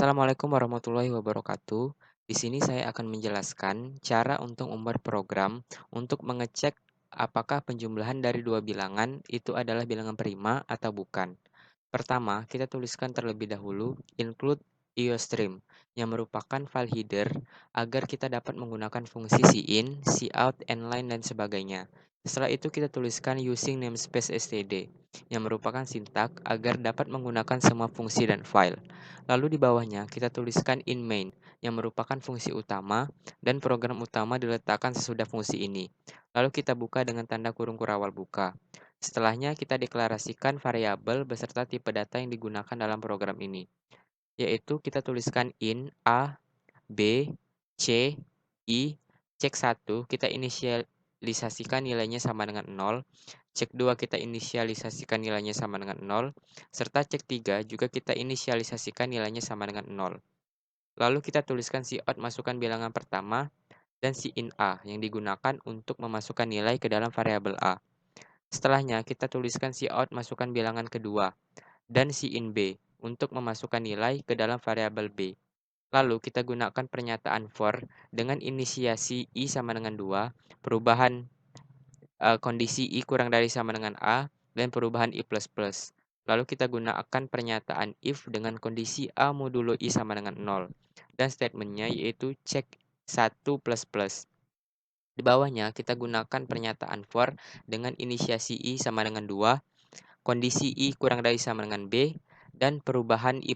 Assalamualaikum warahmatullahi wabarakatuh. Di sini saya akan menjelaskan cara untuk membuat program untuk mengecek apakah penjumlahan dari dua bilangan itu adalah bilangan prima atau bukan. Pertama, kita tuliskan terlebih dahulu include IOStream yang merupakan file header agar kita dapat menggunakan fungsi cin, cout, endline, dan sebagainya. Setelah itu kita tuliskan using namespace std yang merupakan sintak agar dapat menggunakan semua fungsi dan file. Lalu di bawahnya kita tuliskan in main yang merupakan fungsi utama dan program utama diletakkan sesudah fungsi ini. Lalu kita buka dengan tanda kurung kurawal buka. Setelahnya kita deklarasikan variabel beserta tipe data yang digunakan dalam program ini, yaitu kita tuliskan in A, B, C, I, cek 1 kita inisialisasikan nilainya sama dengan 0, cek 2 kita inisialisasikan nilainya sama dengan 0, serta cek 3 juga kita inisialisasikan nilainya sama dengan 0. Lalu kita tuliskan cout masukkan bilangan pertama dan cin A yang digunakan untuk memasukkan nilai ke dalam variabel A. Setelahnya, kita tuliskan cout masukkan bilangan kedua dan cin B untuk memasukkan nilai ke dalam variabel B. Lalu, kita gunakan pernyataan for dengan inisiasi I sama dengan 2, perubahan kondisi I kurang dari sama dengan A, dan perubahan I++. Lalu, kita gunakan pernyataan if dengan kondisi A modulo I sama dengan 0. Dan statementnya yaitu cek 1++. Di bawahnya, kita gunakan pernyataan for dengan inisiasi I sama dengan 2, kondisi I kurang dari sama dengan B, dan perubahan I++.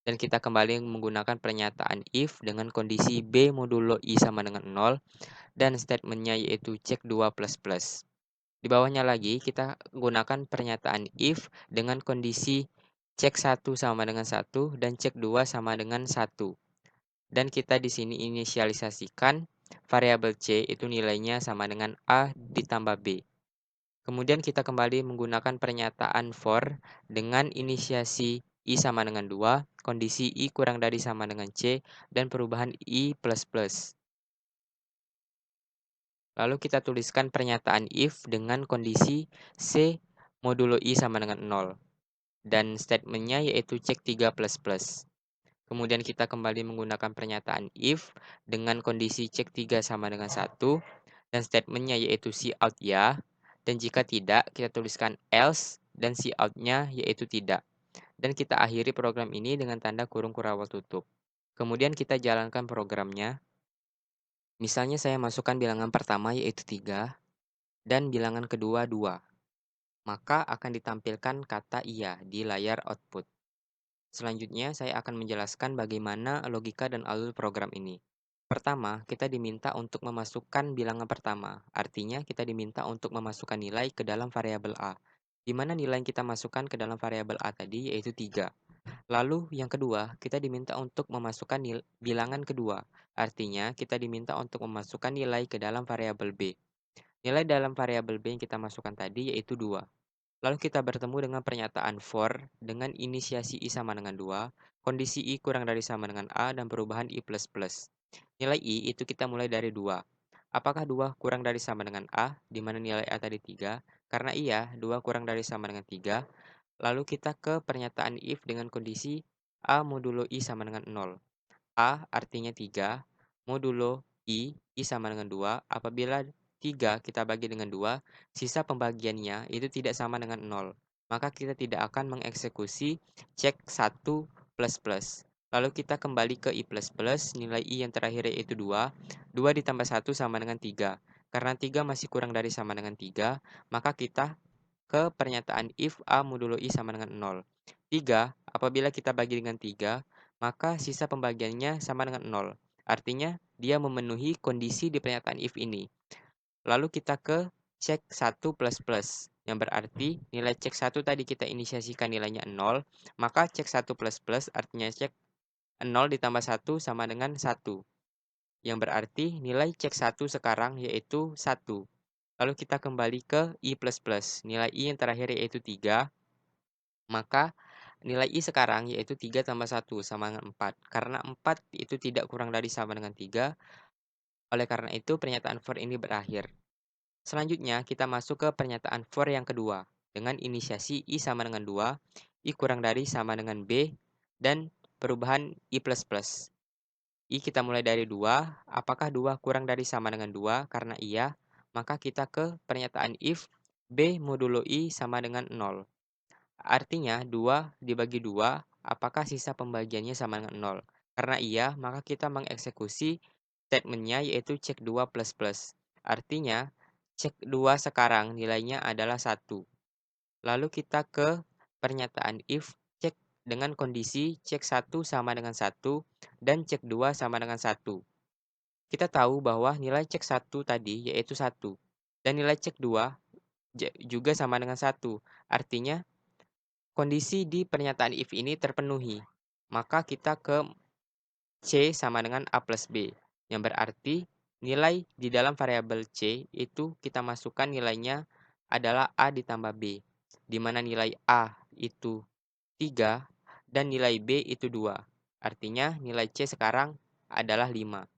Dan kita kembali menggunakan pernyataan if dengan kondisi B modulo I sama dengan 0, dan statementnya yaitu cek 2++. Di bawahnya lagi, kita gunakan pernyataan if dengan kondisi cek 1 sama dengan 1, dan cek 2 sama dengan 1. Dan kita di sini inisialisasikan variabel C itu nilainya sama dengan A ditambah B. Kemudian kita kembali menggunakan pernyataan for dengan inisiasi I sama dengan 2, kondisi I kurang dari sama dengan C, dan perubahan I++. Lalu kita tuliskan pernyataan if dengan kondisi C modulo I sama dengan 0. Dan statementnya yaitu cek 3++. Kemudian kita kembali menggunakan pernyataan if dengan kondisi cek 3 sama dengan 1 dan statementnya yaitu cout ya. Dan jika tidak, kita tuliskan else dan cout-nya yaitu tidak. Dan kita akhiri program ini dengan tanda kurung kurawal tutup. Kemudian kita jalankan programnya. Misalnya saya masukkan bilangan pertama yaitu 3 dan bilangan kedua 2. Maka akan ditampilkan kata iya di layar output. Selanjutnya, saya akan menjelaskan bagaimana logika dan alur program ini. Pertama, kita diminta untuk memasukkan bilangan pertama, artinya kita diminta untuk memasukkan nilai ke dalam variabel A, di mana nilai yang kita masukkan ke dalam variabel A tadi yaitu 3. Lalu, yang kedua, kita diminta untuk memasukkan bilangan kedua, artinya kita diminta untuk memasukkan nilai ke dalam variabel B. Nilai dalam variabel B yang kita masukkan tadi yaitu 2. Lalu kita bertemu dengan pernyataan for dengan inisiasi I sama dengan 2, kondisi I kurang dari sama dengan A, dan perubahan I++. Nilai I itu kita mulai dari 2. Apakah 2 kurang dari sama dengan A, di mana nilai A tadi 3? Karena iya, 2 kurang dari sama dengan 3. Lalu kita ke pernyataan if dengan kondisi A modulo I sama dengan 0. A artinya 3, modulo I sama dengan 2. Apabila 3 kita bagi dengan 2, sisa pembagiannya itu tidak sama dengan 0. Maka kita tidak akan mengeksekusi cek 1++. Lalu kita kembali ke I++, nilai I yang terakhir yaitu 2. 2 ditambah 1 sama dengan 3. Karena 3 masih kurang dari sama dengan 3, maka kita ke pernyataan if A modulo I sama dengan 0. 3, apabila kita bagi dengan 3, maka sisa pembagiannya sama dengan 0. Artinya, dia memenuhi kondisi di pernyataan if ini. Lalu kita ke cek 1++, yang berarti nilai cek 1 tadi kita inisiasikan nilainya 0, maka cek 1++ artinya cek 0 ditambah 1 sama dengan 1. Yang berarti nilai cek 1 sekarang yaitu 1. Lalu kita kembali ke I++, nilai I yang terakhir yaitu 3, maka nilai I sekarang yaitu 3 tambah 1 sama dengan 4. Karena 4 itu tidak kurang dari sama dengan 3, oleh karena itu pernyataan for ini berakhir. Selanjutnya kita masuk ke pernyataan for yang kedua, dengan inisiasi I sama dengan 2, I kurang dari sama dengan B, dan perubahan I++. I kita mulai dari 2, apakah 2 kurang dari sama dengan 2? Karena iya, maka kita ke pernyataan if B modulo I sama dengan 0. Artinya 2 dibagi 2, apakah sisa pembagiannya sama dengan 0? Karena iya, maka kita mengeksekusi statementnya yaitu cek 2 plus plus. Artinya, cek 2 sekarang nilainya adalah 1. Lalu kita ke pernyataan if cek dengan kondisi cek 1 sama dengan 1 dan cek 2 sama dengan 1. Kita tahu bahwa nilai cek 1 tadi yaitu 1 dan nilai cek 2 juga sama dengan 1. Artinya kondisi di pernyataan if ini terpenuhi. Maka kita ke C sama dengan A plus B, yang berarti nilai di dalam variabel C itu kita masukkan nilainya adalah A ditambah B, di mana nilai A itu 3 dan nilai B itu 2. Artinya nilai C sekarang adalah 5.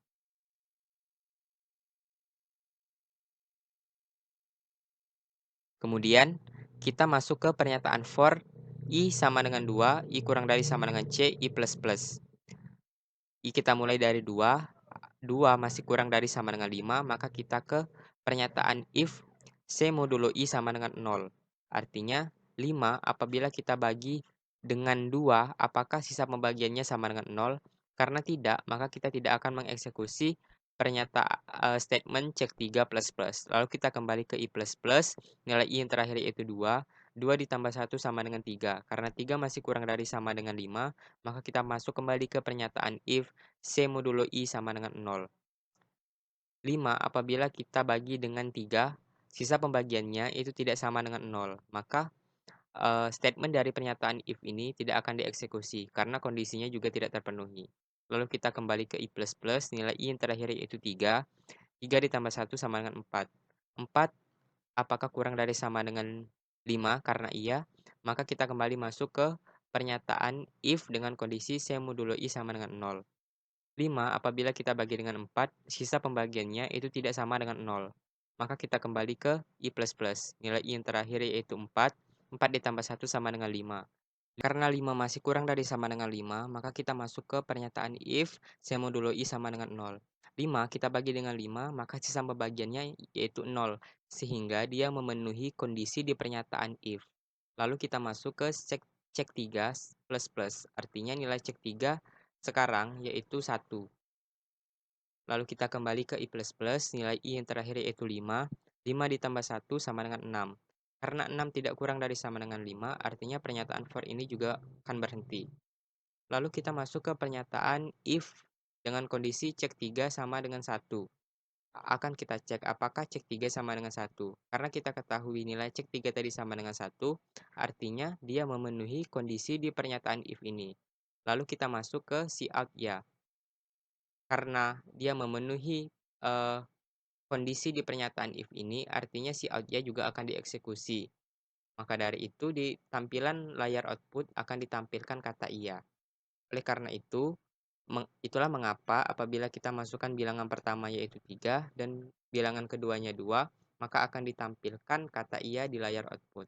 Kemudian kita masuk ke pernyataan for I sama dengan 2, I kurang dari sama dengan C, I plus plus. I kita mulai dari 2, 2 masih kurang dari sama dengan 5, maka kita ke pernyataan if C modulo I sama dengan 0. Artinya 5 apabila kita bagi dengan 2, apakah sisa pembagiannya sama dengan 0? Karena tidak, maka kita tidak akan mengeksekusi statement cek 3 plus plus. Lalu kita kembali ke I plus plus, nilai I yang terakhir yaitu 2. 2 ditambah 1 sama dengan 3. Karena 3 masih kurang dari sama dengan 5, maka kita masuk kembali ke pernyataan if C modulo I sama dengan 0. 5 apabila kita bagi dengan 3, sisa pembagiannya itu tidak sama dengan 0. Maka statement dari pernyataan if ini tidak akan dieksekusi karena kondisinya juga tidak terpenuhi. Lalu kita kembali ke I++, nilai I yang terakhir yaitu 3. 3 ditambah 1 sama dengan 4. 4 apakah kurang dari sama dengan 5? Karena iya, maka kita kembali masuk ke pernyataan if dengan kondisi C modulo I sama dengan 0. 5 apabila kita bagi dengan 4, sisa pembagiannya itu tidak sama dengan 0. Maka kita kembali ke I++, nilai I yang terakhir yaitu 4. 4 ditambah 1 sama dengan 5. Karena 5 masih kurang dari sama dengan 5, maka kita masuk ke pernyataan if C modulo I sama dengan 0. 5 kita bagi dengan 5, maka sisa pembagiannya yaitu 0, sehingga dia memenuhi kondisi di pernyataan if. Lalu kita masuk ke cek 3 plus plus, artinya nilai cek 3 sekarang yaitu 1. Lalu kita kembali ke I++, nilai I yang terakhir yaitu 5. 5 ditambah 1 sama dengan 6. Karena 6 tidak kurang dari sama dengan 5, artinya pernyataan for ini juga akan berhenti. Lalu kita masuk ke pernyataan if dengan kondisi cek 3 sama dengan 1. Akan kita cek apakah cek 3 sama dengan 1. Karena kita ketahui nilai cek 3 tadi sama dengan 1, artinya dia memenuhi kondisi di pernyataan if ini. Lalu kita masuk ke cout ya. Karena dia memenuhi kondisi di pernyataan if ini, artinya cout-nya juga akan dieksekusi. Maka dari itu di tampilan layar output akan ditampilkan kata iya. Oleh karena itu, itulah mengapa apabila kita masukkan bilangan pertama yaitu 3 dan bilangan keduanya 2, maka akan ditampilkan kata iya di layar output.